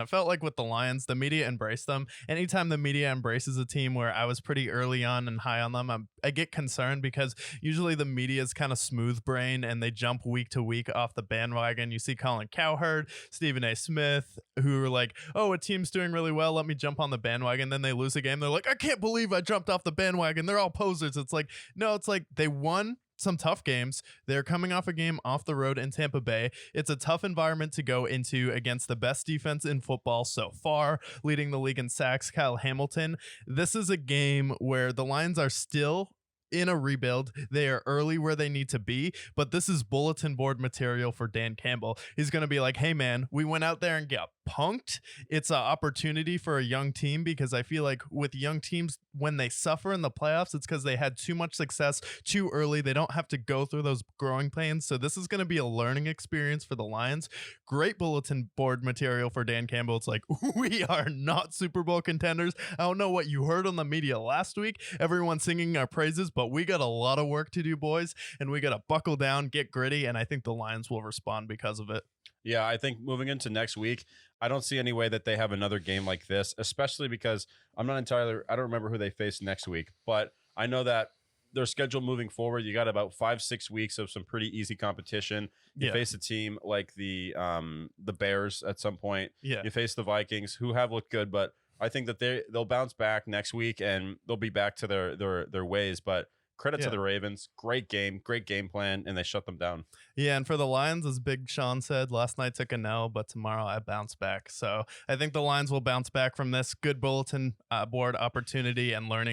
I felt like with the Lions, the media embraced them. Anytime the media embraces a team where I was pretty early on and high on them, I get concerned because usually the media is kind of smooth brain and they jump week to week off the bandwagon. You see Colin Cowherd, Stephen A. Smith, who are like, oh, a team's doing really well. Let me jump on the bandwagon. Then they lose a game. They're like, I can't believe I jumped off the bandwagon. They're all posers. It's like, no, it's like they won some tough games. They're coming off a game off the road in Tampa Bay. It's a tough environment to go into against the best defense in football so far, leading the league in sacks, Kyle Hamilton. This is a game where the Lions are still in a rebuild. They are early where they need to be, but this is bulletin board material for Dan Campbell. He's going to be like, hey man, we went out there and got punked. It's an opportunity for a young team, because I feel like with young teams, when they suffer in the playoffs, it's because they had too much success too early. They don't have to go through those growing pains. So this is going to be a learning experience for the Lions. Great bulletin board material for Dan Campbell. It's like, we are not Super Bowl contenders. I don't know what you heard on the media last week. Everyone singing our praises, but we got a lot of work to do, boys, and we got to buckle down, get gritty, and I think the Lions will respond because of it. Yeah, I think moving into next week, I don't see any way that they have another game like this, especially because I don't remember who they face next week, but I know that their schedule moving forward, you got about 5-6 weeks of some pretty easy competition. You face a team like the Bears at some point. Yeah. You face the Vikings, who have looked good, but I think that they'll bounce back next week and they'll be back to their ways. But credit to the Ravens. Great game plan, and they shut them down. Yeah, and for the Lions, as Big Sean said, last night took a L, but tomorrow I bounce back. So I think the Lions will bounce back from this good bulletin board opportunity and learning